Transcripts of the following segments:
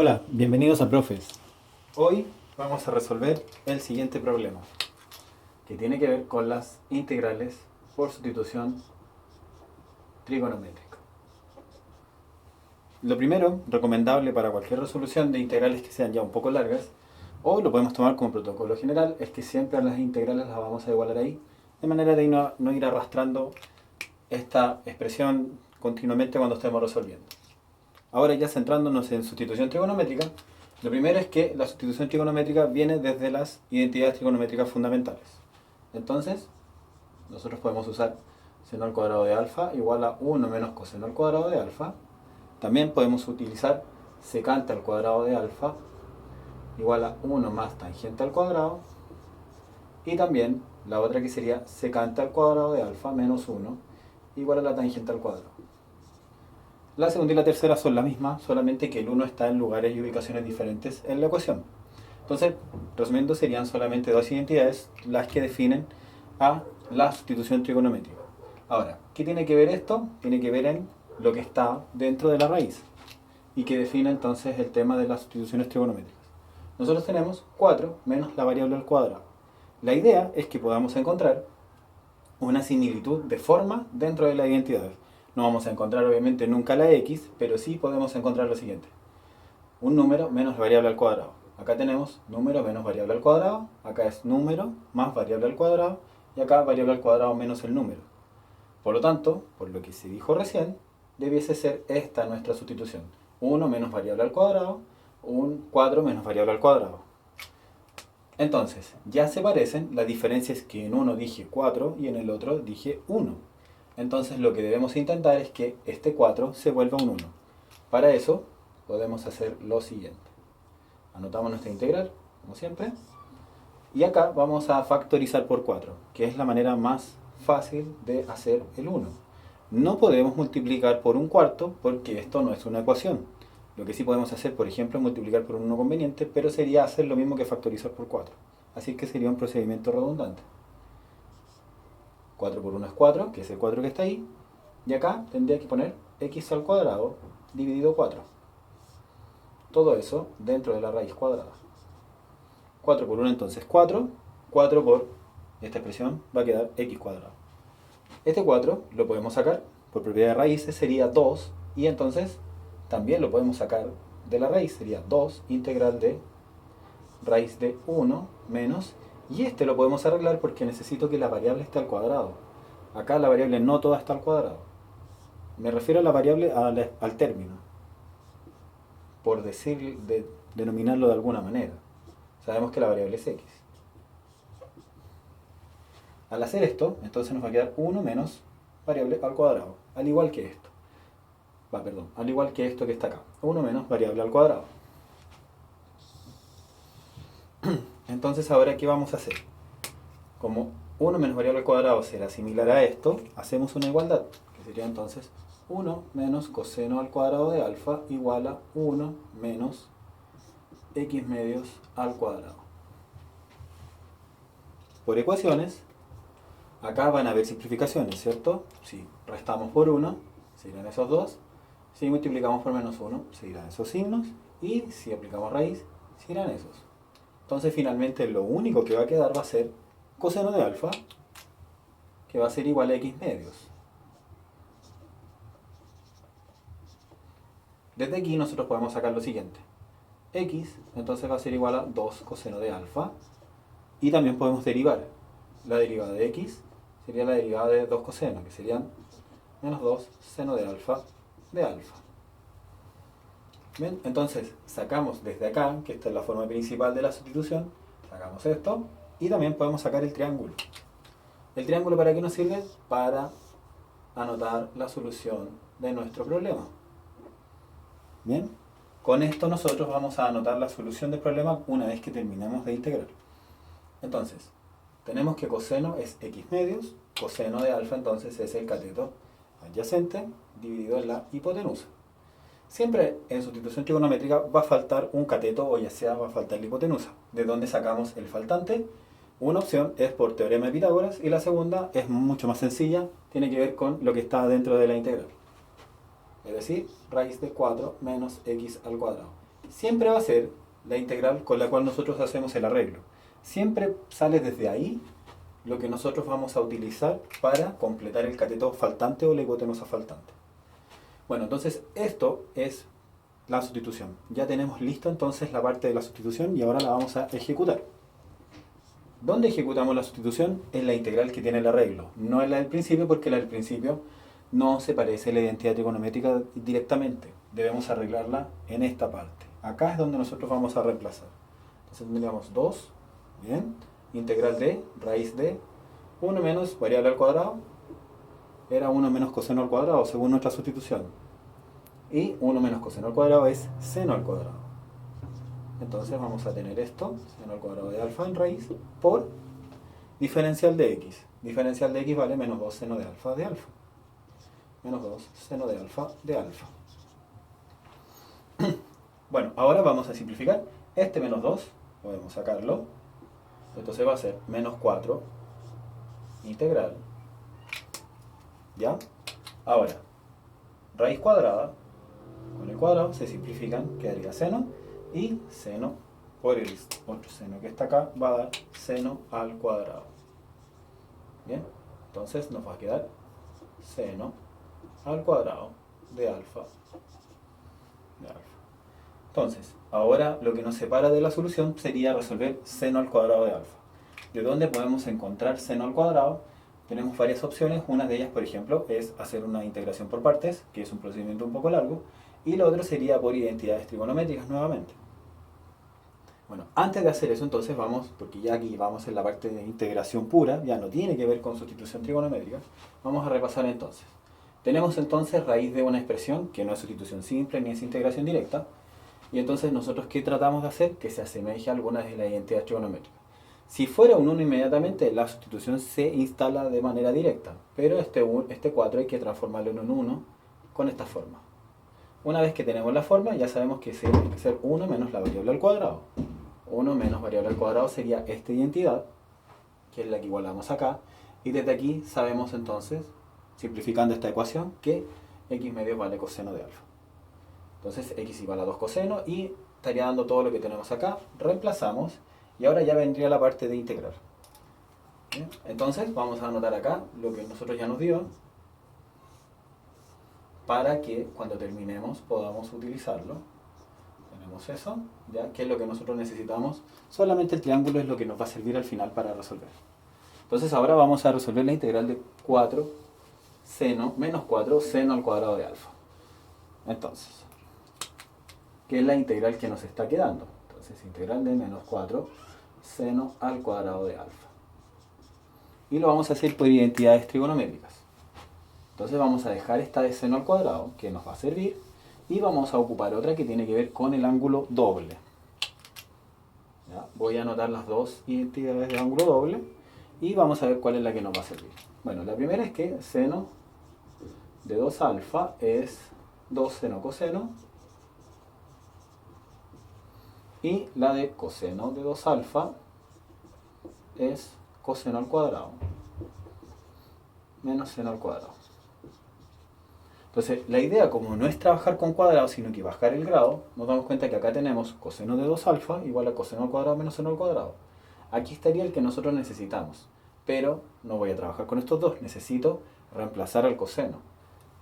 Hola, bienvenidos a Profes. Hoy vamos a resolver el siguiente problema, que tiene que ver con las integrales por sustitución trigonométrica. Lo primero, recomendable para cualquier resolución de integrales que sean ya un poco largas, o lo podemos tomar como protocolo general, es que siempre a las integrales las vamos a igualar ahí, de manera de no ir arrastrando esta expresión continuamente cuando estemos resolviendo. Ahora ya centrándonos en sustitución trigonométrica, lo primero es que la sustitución trigonométrica viene desde las identidades trigonométricas fundamentales. Entonces, nosotros podemos usar seno al cuadrado de alfa igual a 1 menos coseno al cuadrado de alfa. También podemos utilizar secante al cuadrado de alfa igual a 1 más tangente al cuadrado. Y también la otra que sería secante al cuadrado de alfa menos 1 igual a la tangente al cuadrado. La segunda y la tercera son la misma, solamente que el 1 está en lugares y ubicaciones diferentes en la ecuación. Entonces, resumiendo, serían solamente dos identidades las que definen a la sustitución trigonométrica. Ahora, ¿qué tiene que ver esto? Tiene que ver en lo que está dentro de la raíz y que define entonces el tema de las sustituciones trigonométricas. Nosotros tenemos 4 menos la variable al cuadrado. La idea es que podamos encontrar una similitud de forma dentro de la identidad. No vamos a encontrar obviamente nunca la x, pero sí podemos encontrar lo siguiente. Un número menos variable al cuadrado. Acá tenemos número menos variable al cuadrado, acá es número más variable al cuadrado, y acá variable al cuadrado menos el número. Por lo tanto, por lo que se dijo recién, debiese ser esta nuestra sustitución. 1 menos variable al cuadrado, un 4 menos variable al cuadrado. Entonces, ya se parecen, la diferencia es que en uno dije 4 y en el otro dije 1. Entonces lo que debemos intentar es que este 4 se vuelva un 1. Para eso podemos hacer lo siguiente. Anotamos nuestra integral, como siempre. Y acá vamos a factorizar por 4, que es la manera más fácil de hacer el 1. No podemos multiplicar por un cuarto porque esto no es una ecuación. Lo que sí podemos hacer, por ejemplo, es multiplicar por un 1 conveniente, pero sería hacer lo mismo que factorizar por 4. Así que sería un procedimiento redundante. 4 por 1 es 4, que es el 4 que está ahí. Y acá tendría que poner x al cuadrado dividido 4. Todo eso dentro de la raíz cuadrada. 4 por 1 entonces 4. 4 por esta expresión va a quedar x cuadrado. Este 4 lo podemos sacar por propiedad de raíces, sería 2. Y entonces también lo podemos sacar de la raíz, sería 2 integral de raíz de 1 menos. Y este lo podemos arreglar porque necesito que la variable esté al cuadrado. Acá la variable no toda está al cuadrado. Me refiero a la variable al término, por denominarlo de alguna manera. Sabemos que la variable es x. Al hacer esto, entonces nos va a quedar 1 menos variable al cuadrado, al igual que esto. Al igual que esto que está acá. 1 menos variable al cuadrado. Entonces ahora, ¿qué vamos a hacer? Como 1 menos variable al cuadrado será similar a esto, hacemos una igualdad, que sería entonces 1 menos coseno al cuadrado de alfa igual a 1 menos x medios al cuadrado. Por ecuaciones, acá van a haber simplificaciones, ¿cierto? Si restamos por 1, se irán esos 2. Si multiplicamos por menos 1, se irán esos signos. Y si aplicamos raíz, se irán esos. Entonces finalmente lo único que va a quedar va a ser coseno de alfa, que va a ser igual a x medios. Desde aquí nosotros podemos sacar lo siguiente. X entonces va a ser igual a 2 coseno de alfa. Y también podemos derivar. La derivada de x sería la derivada de 2 coseno, que serían menos 2 seno de alfa de alfa. Bien, entonces sacamos desde acá, que esta es la forma principal de la sustitución, sacamos esto y también podemos sacar el triángulo. ¿El triángulo para qué nos sirve? Para anotar la solución de nuestro problema. Bien, con esto nosotros vamos a anotar la solución del problema una vez que terminemos de integrar. Entonces, tenemos que coseno es x medios, coseno de alfa entonces es el cateto adyacente dividido en la hipotenusa. Siempre en sustitución trigonométrica va a faltar un cateto o ya sea va a faltar la hipotenusa. ¿De dónde sacamos el faltante? Una opción es por teorema de Pitágoras y la segunda es mucho más sencilla, tiene que ver con lo que está dentro de la integral. Es decir, raíz de 4 menos x al cuadrado. siempre va a ser la integral con la cual nosotros hacemos el arreglo. Siempre sale desde ahí lo que nosotros vamos a utilizar para completar el cateto faltante o la hipotenusa faltante. Bueno, entonces esto es la sustitución. Ya tenemos listo entonces la parte de la sustitución y ahora la vamos a ejecutar. ¿Dónde ejecutamos la sustitución? En la integral que tiene el arreglo, no en la del principio, porque la del principio no se parece a la identidad trigonométrica directamente. Debemos arreglarla en esta parte. Acá es donde nosotros vamos a reemplazar. Entonces tendríamos 2, bien, integral de raíz de 1 menos variable al cuadrado, era 1 menos coseno al cuadrado según nuestra sustitución. Y 1 menos coseno al cuadrado es seno al cuadrado. Entonces vamos a tener esto, seno al cuadrado de alfa en raíz, por diferencial de x. Diferencial de x vale menos 2 seno de alfa de alfa. Menos 2 seno de alfa de alfa. Bueno, ahora vamos a simplificar. Este menos 2, podemos sacarlo. Entonces va a ser menos 4 integral. ¿Ya? Ahora, raíz cuadrada con el cuadrado se simplifican, quedaría seno. Y seno por el otro seno que está acá va a dar seno al cuadrado. Bien, entonces nos va a quedar seno al cuadrado de alfa. Entonces, ahora lo que nos separa de la solución sería resolver seno al cuadrado de alfa. ¿De dónde podemos encontrar seno al cuadrado? Tenemos varias opciones. Una de ellas, por ejemplo, es hacer una integración por partes, que es un procedimiento un poco largo. Y lo otro sería por identidades trigonométricas nuevamente. Bueno, antes de hacer eso entonces vamos, porque ya aquí vamos en la parte de integración pura, ya no tiene que ver con sustitución trigonométrica, vamos a repasar entonces. Tenemos entonces raíz de una expresión, que no es sustitución simple ni es integración directa, y entonces nosotros ¿qué tratamos de hacer? Que se asemeje a algunas de las identidades trigonométricas. Si fuera un 1 inmediatamente, la sustitución se instala de manera directa, pero este 4 hay que transformarlo en un 1 con esta forma. Una vez que tenemos la forma, ya sabemos que tiene que ser 1 menos la variable al cuadrado. 1 menos variable al cuadrado sería esta identidad, que es la que igualamos acá, y desde aquí sabemos entonces, simplificando esta ecuación, que x medios vale coseno de alfa. Entonces x igual a 2 coseno y estaría dando todo lo que tenemos acá, reemplazamos y ahora ya vendría la parte de integrar. ¿Bien? Entonces vamos a anotar acá lo que nosotros ya nos dio, para que cuando terminemos podamos utilizarlo. Tenemos eso, ¿ya? Que es lo que nosotros necesitamos. Solamente el triángulo es lo que nos va a servir al final para resolver. Entonces ahora vamos a resolver la integral de 4 seno, menos 4 seno al cuadrado de alfa. Entonces, ¿qué es la integral que nos está quedando? Entonces, integral de menos 4 seno al cuadrado de alfa. Y lo vamos a hacer por identidades trigonométricas. Entonces vamos a dejar esta de seno al cuadrado, que nos va a servir, y vamos a ocupar otra que tiene que ver con el ángulo doble. ¿Ya? Voy a anotar las dos identidades de ángulo doble y vamos a ver cuál es la que nos va a servir. Bueno, la primera es que seno de 2 alfa es 2 seno coseno, y la de coseno de 2 alfa es coseno al cuadrado menos seno al cuadrado. Entonces, la idea, como no es trabajar con cuadrados, sino que bajar el grado, nos damos cuenta que acá tenemos coseno de 2 alfa igual a coseno al cuadrado menos seno al cuadrado. Aquí estaría el que nosotros necesitamos, pero no voy a trabajar con estos dos, necesito reemplazar al coseno.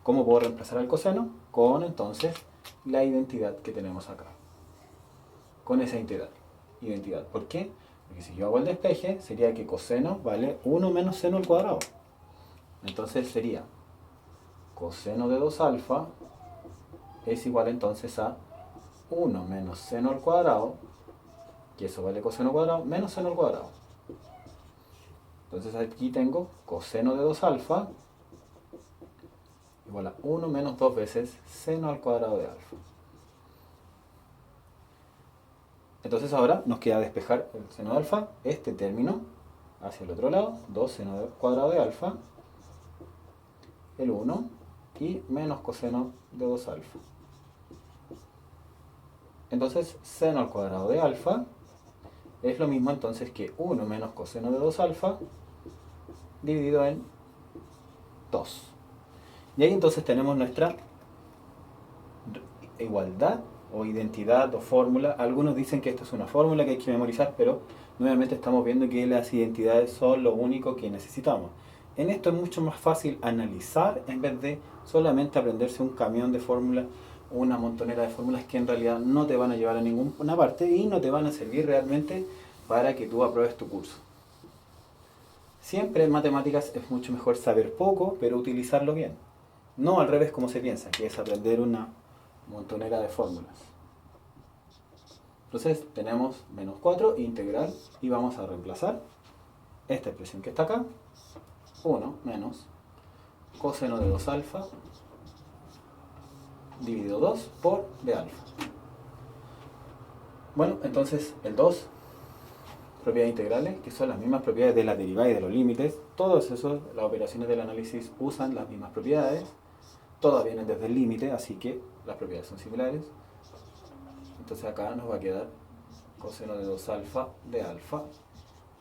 ¿Cómo puedo reemplazar al coseno? Con entonces la identidad que tenemos acá. Con esa identidad. ¿Por qué? Porque si yo hago el despeje, sería que coseno vale 1 menos seno al cuadrado. Entonces sería coseno de 2 alfa es igual entonces a 1 menos seno al cuadrado, que eso vale coseno al cuadrado, menos seno al cuadrado. Entonces aquí tengo coseno de 2 alfa igual a 1 menos 2 veces seno al cuadrado de alfa. Entonces ahora nos queda despejar el seno de alfa, este término, hacia el otro lado, 2 seno al cuadrado de alfa, el 1, y menos coseno de 2 alfa. Entonces, seno al cuadrado de alfa es lo mismo entonces que 1 menos coseno de 2 alfa dividido en 2. Y ahí entonces tenemos nuestra igualdad o identidad o fórmula. Algunos dicen que esto es una fórmula que hay que memorizar, pero nuevamente estamos viendo que las identidades son lo único que necesitamos. En esto es mucho más fácil analizar en vez de solamente aprenderse un camión de fórmulas o una montonera de fórmulas que en realidad no te van a llevar a ninguna parte y no te van a servir realmente para que tú apruebes tu curso. Siempre en matemáticas es mucho mejor saber poco, pero utilizarlo bien. No al revés como se piensa, que es aprender una montonera de fórmulas. Entonces tenemos menos 4 integral y vamos a reemplazar esta expresión que está acá, 1 menos coseno de 2 alfa dividido 2 por b alfa. Bueno, entonces el 2, propiedades integrales, que son las mismas propiedades de la derivada y de los límites. Todos esos, las operaciones del análisis usan las mismas propiedades. Todas vienen desde el límite, así que las propiedades son similares. Entonces acá nos va a quedar coseno de 2 alfa de alfa.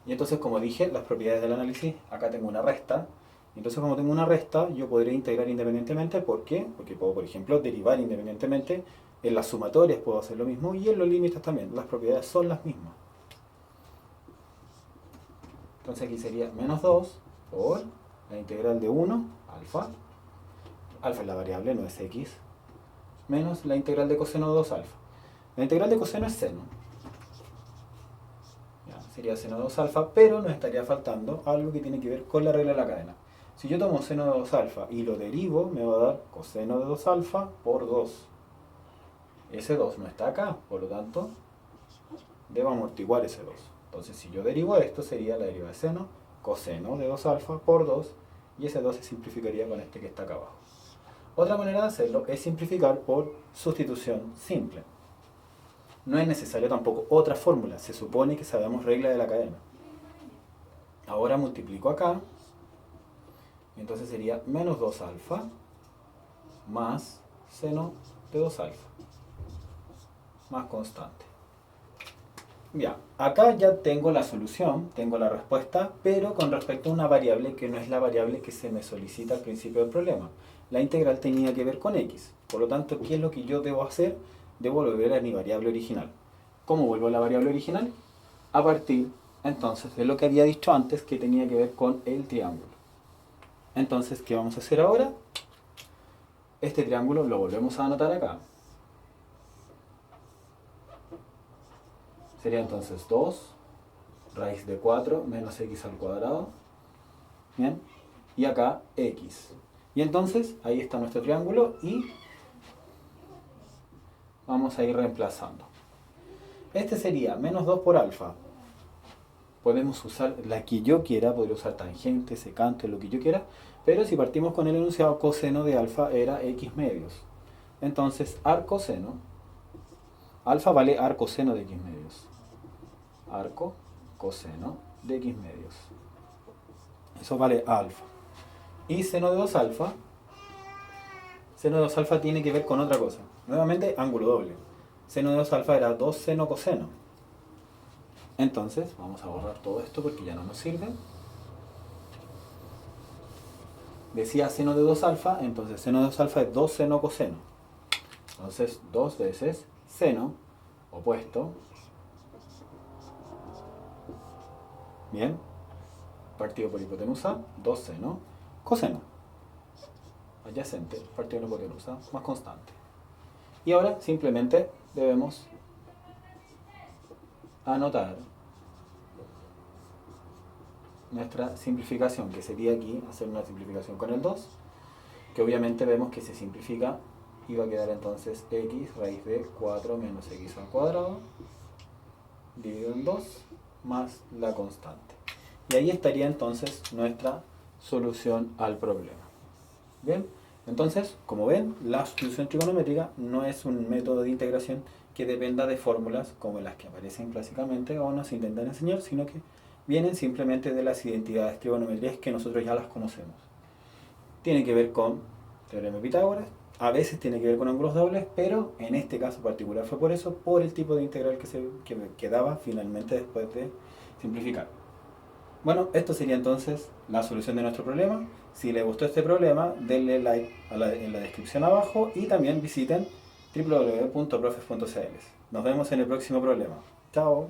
Y entonces, como dije, las propiedades del análisis, acá tengo una resta. Entonces, como tengo una resta, yo podré integrar independientemente. ¿Por qué? Porque puedo, por ejemplo, derivar independientemente. En las sumatorias puedo hacer lo mismo y en los límites también. Las propiedades son las mismas. Entonces aquí sería menos 2 por la integral de 1, alfa. Alfa es la variable, no es x. Menos la integral de coseno de 2 alfa. La integral de coseno es seno. Ya, sería seno de 2 alfa, pero nos estaría faltando algo que tiene que ver con la regla de la cadena. Si yo tomo seno de 2 alfa y lo derivo, me va a dar coseno de 2 alfa por 2. Ese 2 no está acá, por lo tanto, debo amortiguar ese 2. Entonces, si yo derivo esto, sería la derivada de seno, coseno de 2 alfa por 2, y ese 2 se simplificaría con este que está acá abajo. Otra manera de hacerlo es simplificar por sustitución simple. No es necesario tampoco otra fórmula, se supone que sabemos regla de la cadena. Ahora multiplico acá, y entonces sería menos 2 alfa más seno de 2 alfa, más constante. Ya, acá ya tengo la solución, tengo la respuesta, pero con respecto a una variable que no es la variable que se me solicita al principio del problema. La integral tenía que ver con x, por lo tanto, ¿qué es lo que yo debo hacer? Debo volver a mi variable original. ¿Cómo vuelvo a la variable original? A partir, entonces, de lo que había dicho antes, que tenía que ver con el triángulo. Entonces, ¿qué vamos a hacer ahora? Este triángulo lo volvemos a anotar acá. Sería entonces 2 raíz de 4 menos x al cuadrado. Bien. Y acá x. Y entonces ahí está nuestro triángulo y vamos a ir reemplazando. Este sería menos 2 por alfa. Podemos usar la que yo quiera, podría usar tangente, secante, lo que yo quiera. Pero si partimos con el enunciado, coseno de alfa era x medios. Entonces arcoseno, alfa vale arcoseno de x medios. Arco coseno de x medios. Eso vale alfa. Y seno de 2 alfa. Seno de 2 alfa tiene que ver con otra cosa. Nuevamente, ángulo doble. Seno de 2 alfa era 2 seno coseno. Entonces, vamos a borrar todo esto porque ya no nos sirve. Decía seno de 2 alfa, entonces seno de 2 alfa es 2 seno coseno. Entonces, 2 veces seno opuesto. Bien, partido por hipotenusa, 2 seno, coseno, adyacente, partido por hipotenusa, más constante. Y ahora simplemente debemos anotar nuestra simplificación, que sería aquí hacer una simplificación con el 2, que obviamente vemos que se simplifica y va a quedar entonces x raíz de 4 menos x al cuadrado, dividido en 2, más la constante. Y ahí estaría entonces nuestra solución al problema. Bien, entonces, como ven, la sustitución trigonométrica no es un método de integración que dependa de fórmulas como las que aparecen clásicamente o nos intentan enseñar, sino que vienen simplemente de las identidades trigonométricas que nosotros ya las conocemos. Tiene que ver con teorema de Pitágoras, a veces tiene que ver con ángulos dobles, pero en este caso particular fue por eso, por el tipo de integral que me quedaba finalmente después de simplificar. Bueno, esto sería entonces la solución de nuestro problema. Si les gustó este problema, denle like en la descripción abajo y también visiten www.profes.cl. Nos vemos en el próximo problema. Chao.